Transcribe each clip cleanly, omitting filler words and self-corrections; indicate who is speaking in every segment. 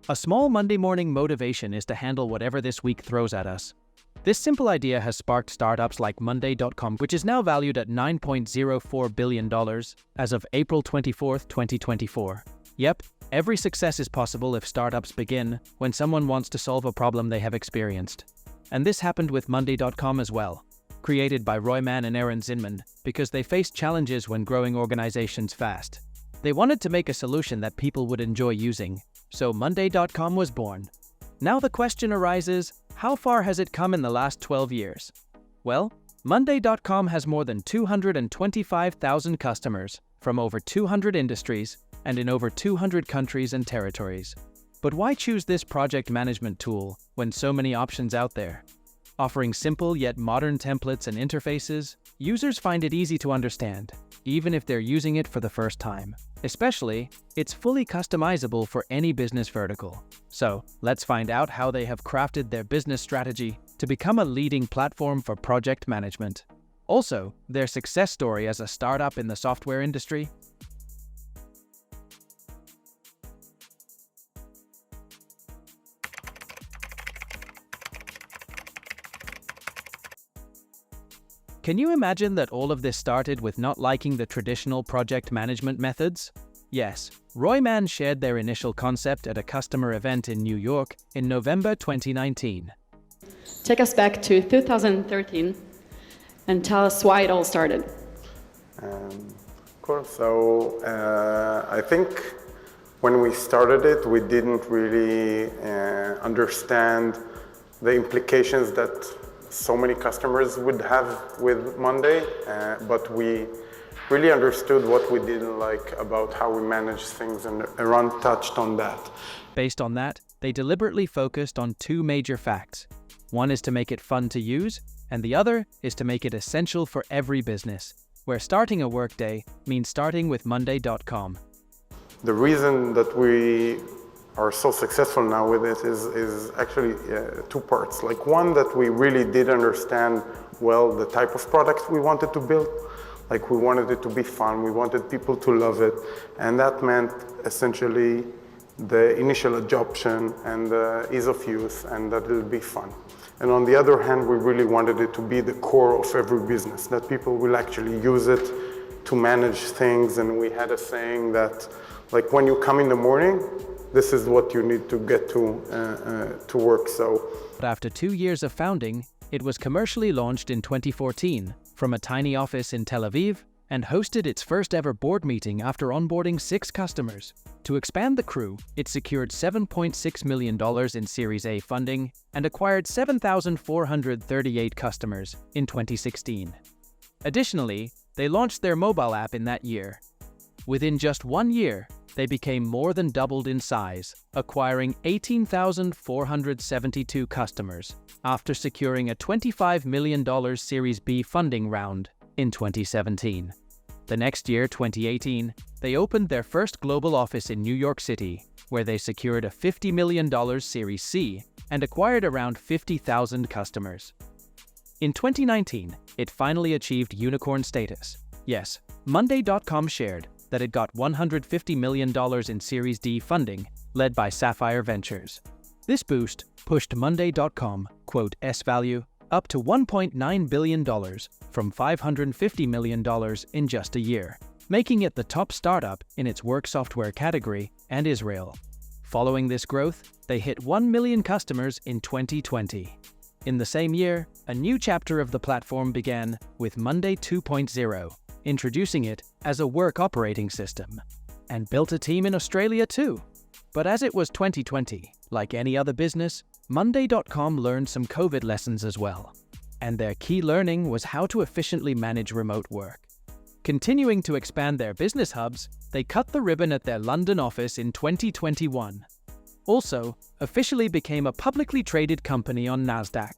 Speaker 1: A small Monday morning motivation is to handle whatever this week throws at us. This simple idea has sparked startups like Monday.com, which is now valued at $9.04 billion as of April 24, 2024. Yep, every success is possible if startups begin when someone wants to solve a problem they have experienced. And this happened with Monday.com as well, created by Mann and Eran Zinman, because they faced challenges when growing organizations fast. They wanted to make a solution that people would enjoy using, so Monday.com was born. Now the question arises, how far has it come in the last 12 years? Well, Monday.com has more than 225,000 customers from over 200 industries and in over 200 countries and territories. But why choose this project management tool when so many options out there? Offering simple yet modern templates and interfaces, users find it easy to understand, even if they're using it for the first time. Especially, it's fully customizable for any business vertical. So, let's find out how they have crafted their business strategy to become a leading platform for project management. Also, their success story as a startup in the software industry. Can you imagine that all of this started with not liking the traditional project management methods? Yes, Mann shared their initial concept at a customer event in New York in November 2019.
Speaker 2: Take us back to 2013 and tell us why it all started.
Speaker 3: Cool. So I think when we started it, we didn't really understand the implications that so many customers would have with Monday, but we really understood what we didn't like about how we manage things, and Eran touched on that.
Speaker 1: Based on that, they deliberately focused on two major facts. One is to make it fun to use, and the other is to make it essential for every business, where starting a workday means starting with Monday.com.
Speaker 3: The reason that we are so successful now with it is actually two parts. Like one, that we really did understand well the type of product we wanted to build. Like we wanted it to be fun, we wanted people to love it, and that meant essentially the initial adoption and the ease of use, and that it'll be fun. And on the other hand, we really wanted it to be the core of every business, that people will actually use it to manage things. And we had a saying that, like, when you come in the morning, this is what you need to get to work.
Speaker 1: But after 2 years of founding, it was commercially launched in 2014 from a tiny office in Tel Aviv and hosted its first ever board meeting after onboarding 6 customers. To expand the crew, it secured $7.6 million in Series A funding and acquired 7,438 customers in 2016. Additionally, they launched their mobile app in that year. Within just 1 year, they became more than doubled in size, acquiring 18,472 customers after securing a $25 million Series B funding round in 2017. The next year, 2018, they opened their first global office in New York City, where they secured a $50 million Series C and acquired around 50,000 customers. In 2019, it finally achieved unicorn status. Yes, Monday.com shared that it got $150 million in Series D funding, led by Sapphire Ventures. This boost pushed Monday.com, S value, up to $1.9 billion from $550 million in just a year, making it the top startup in its work software category and Israel. Following this growth, they hit 1 million customers in 2020. In the same year, a new chapter of the platform began with Monday 2.0, introducing it as a work operating system, and built a team in Australia too. But as it was 2020, like any other business, Monday.com learned some COVID lessons as well. And their key learning was how to efficiently manage remote work. Continuing to expand their business hubs, they cut the ribbon at their London office in 2021. Also, officially became a publicly traded company on NASDAQ.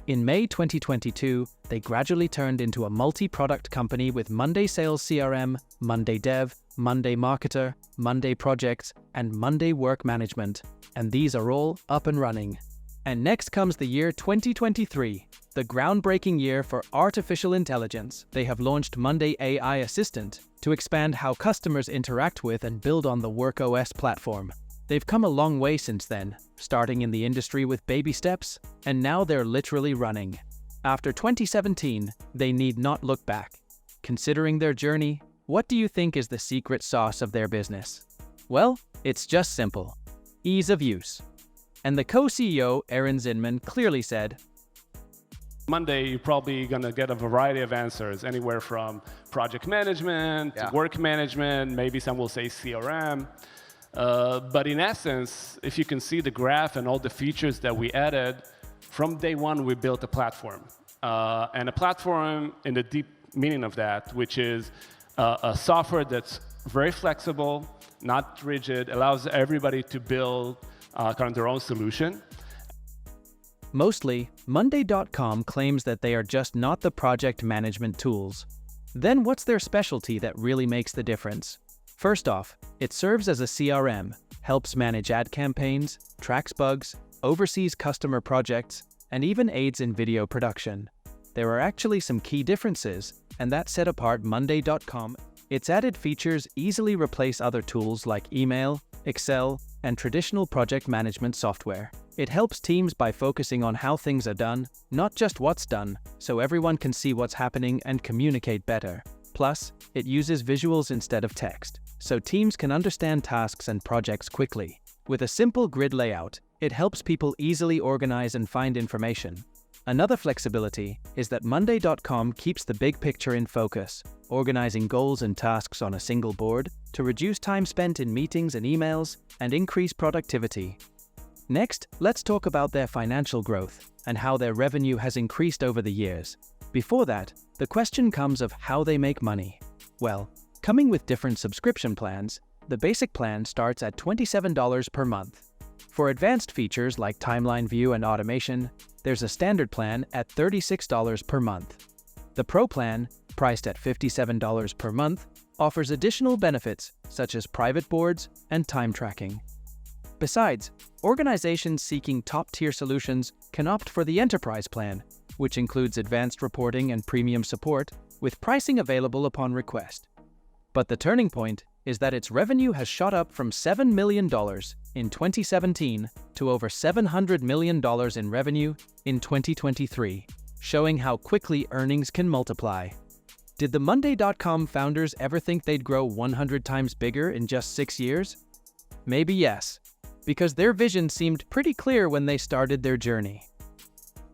Speaker 1: In May 2022, they gradually turned into a multi-product company with Monday Sales CRM, Monday Dev, Monday Marketer, Monday Projects, and Monday Work Management, and these are all up and running. And next comes the year 2023, the groundbreaking year for artificial intelligence. They have launched Monday AI Assistant to expand how customers interact with and build on the WorkOS platform. They've come a long way since then, starting in the industry with baby steps, and now they're literally running. After 2017, they need not look back. Considering their journey, what do you think is the secret sauce of their business? Well, it's just simple: ease of use. And the co-CEO, Eran Zinman, clearly said,
Speaker 4: Monday, you're probably going to get a variety of answers, anywhere from project management to work management, maybe some will say CRM. But in essence, if you can see the graph and all the features that we added, from day one, we built a platform. And a platform in the deep meaning of that, which is a software that's very flexible, not rigid, allows everybody to build kind of their own solution.
Speaker 1: Mostly, Monday.com claims that they are just not the project management tools. Then what's their specialty that really makes the difference? First off, it serves as a CRM, helps manage ad campaigns, tracks bugs, oversees customer projects, and even aids in video production. There are actually some key differences, and that set apart Monday.com. Its added features easily replace other tools like email, Excel, and traditional project management software. It helps teams by focusing on how things are done, not just what's done, so everyone can see what's happening and communicate better. Plus, it uses visuals instead of text, so teams can understand tasks and projects quickly. With a simple grid layout, it helps people easily organize and find information. Another flexibility is that Monday.com keeps the big picture in focus, organizing goals and tasks on a single board to reduce time spent in meetings and emails and increase productivity. Next, let's talk about their financial growth and how their revenue has increased over the years. Before that, the question comes of how they make money. Well, coming with different subscription plans, the basic plan starts at $27 per month. For advanced features like timeline view and automation, there's a standard plan at $36 per month. The Pro plan, priced at $57 per month, offers additional benefits such as private boards and time tracking. Besides, organizations seeking top-tier solutions can opt for the Enterprise plan, which includes advanced reporting and premium support, with pricing available upon request. But the turning point is that its revenue has shot up from $7 million in 2017 to over $700 million in revenue in 2023, showing how quickly earnings can multiply. Did the Monday.com founders ever think they'd grow 100 times bigger in just 6 years? Maybe yes, because their vision seemed pretty clear when they started their journey.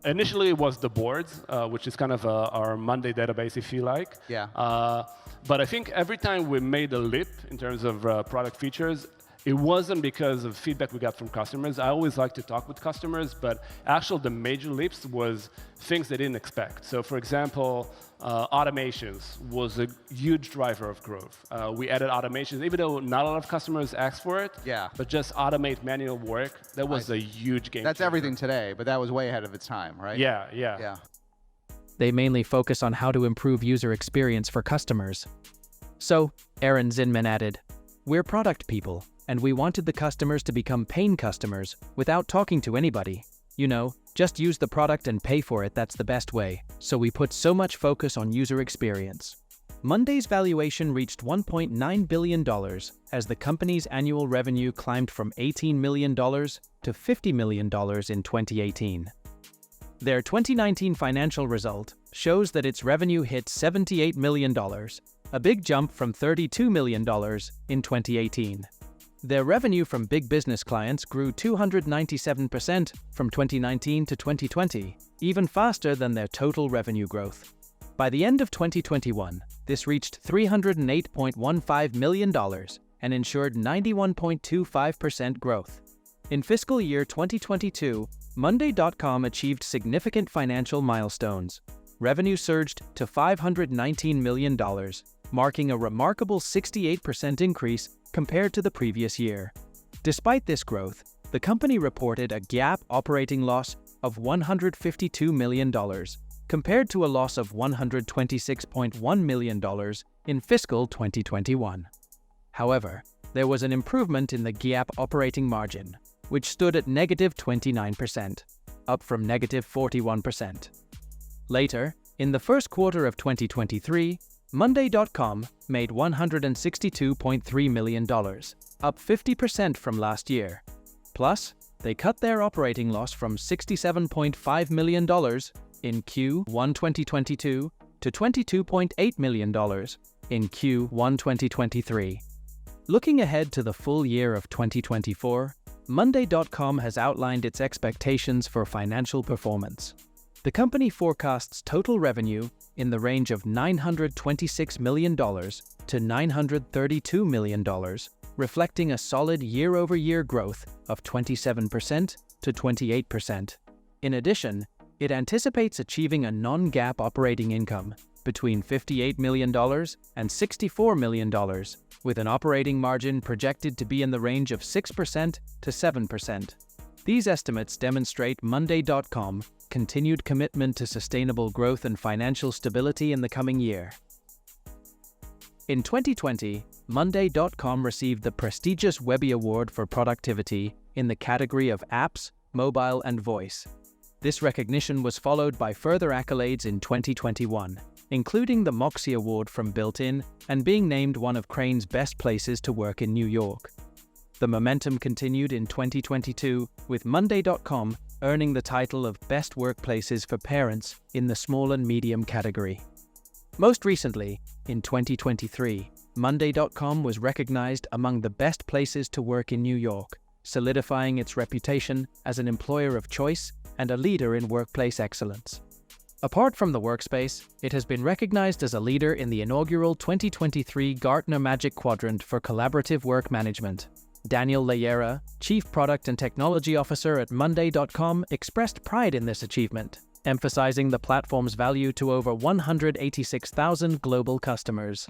Speaker 4: Initially, it was the boards, which is kind of our Monday database, if you like. But I think every time we made a leap in terms of product features, it wasn't because of feedback we got from customers. I always like to talk with customers, but actually the major leaps was things they didn't expect. So for example, automations was a huge driver of growth. We added automations, even though not a lot of customers asked for it, but just automate manual work, that was a huge game
Speaker 5: That's
Speaker 4: changer.
Speaker 5: everything today, but that was way ahead of its time, right?
Speaker 4: Yeah.
Speaker 1: They mainly focus on how to improve user experience for customers. So, Eran Zinman added, "We're product people, and we wanted the customers to become paying customers without talking to anybody. You know, just use the product and pay for it, that's the best way. So we put so much focus on user experience." Monday's valuation reached $1.9 billion as the company's annual revenue climbed from $18 million to $50 million in 2018. Their 2019 financial result shows that its revenue hit $78 million, a big jump from $32 million in 2018. Their revenue from big business clients grew 297% from 2019 to 2020, even faster than their total revenue growth. By the end of 2021, this reached $308.15 million and ensured 91.25% growth. In fiscal year 2022, Monday.com achieved significant financial milestones. Revenue surged to $519 million, marking a remarkable 68% increase compared to the previous year. Despite this growth, the company reported a GAAP operating loss of $152 million, compared to a loss of $126.1 million in fiscal 2021. However, there was an improvement in the GAAP operating margin, which stood at negative 29%, up from negative 41%. Later, in the first quarter of 2023, Monday.com made $162.3 million, up 50% from last year. Plus, they cut their operating loss from $67.5 million in Q1 2022 to $22.8 million in Q1 2023. Looking ahead to the full year of 2024, Monday.com has outlined its expectations for financial performance. The company forecasts total revenue in the range of $926 million to $932 million, reflecting a solid year-over-year growth of 27% to 28%. In addition, it anticipates achieving a non-GAAP operating income between $58 million and $64 million, with an operating margin projected to be in the range of 6% to 7%. These estimates demonstrate Monday.com's continued commitment to sustainable growth and financial stability in the coming year. In 2020, Monday.com received the prestigious Webby Award for Productivity in the category of Apps, Mobile, and Voice. This recognition was followed by further accolades in 2021, including the Moxie Award from Built-In and being named one of Crane's best places to work in New York. The momentum continued in 2022, with Monday.com earning the title of Best Workplaces for Parents in the small and medium category. Most recently, in 2023, Monday.com was recognized among the best places to work in New York, solidifying its reputation as an employer of choice and a leader in workplace excellence. Apart from the workspace, it has been recognized as a leader in the inaugural 2023 Gartner Magic Quadrant for Collaborative Work Management. Daniel Layera, Chief Product and Technology Officer at Monday.com, expressed pride in this achievement, emphasizing the platform's value to over 186,000 global customers.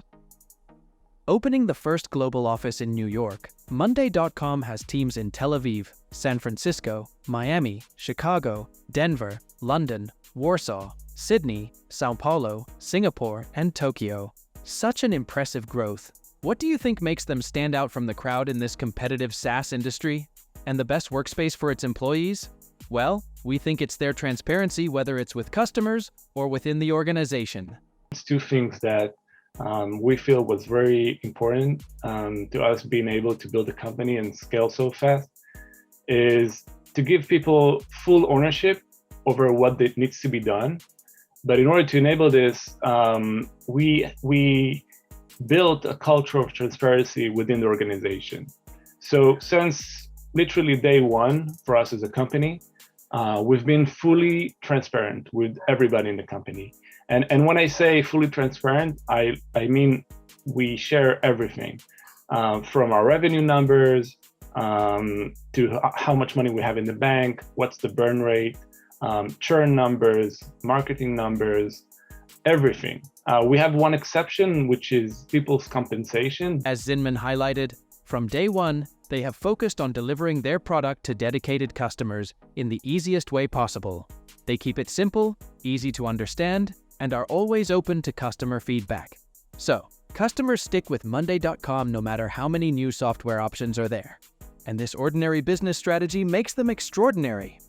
Speaker 1: Opening the first global office in New York, Monday.com has teams in Tel Aviv, San Francisco, Miami, Chicago, Denver, London, Warsaw, Sydney, Sao Paulo, Singapore, and Tokyo. Such an impressive growth. What do you think makes them stand out from the crowd in this competitive SaaS industry? And the best workspace for its employees? Well, we think it's their transparency, whether it's with customers or within the organization.
Speaker 4: It's two things that we feel was very important to us being able to build a company and scale so fast is to give people full ownership over what needs to be done. But in order to enable this, we built a culture of transparency within the organization. So since literally day one for us as a company, we've been fully transparent with everybody in the company. And when I say fully transparent, I mean we share everything from our revenue numbers to how much money we have in the bank, what's the burn rate, churn numbers, marketing numbers, everything. We have one exception, which is people's compensation.
Speaker 1: As Zinman highlighted, from day one, they have focused on delivering their product to dedicated customers in the easiest way possible. They keep it simple, easy to understand, and are always open to customer feedback. So, customers stick with Monday.com no matter how many new software options are there. And this ordinary business strategy makes them extraordinary.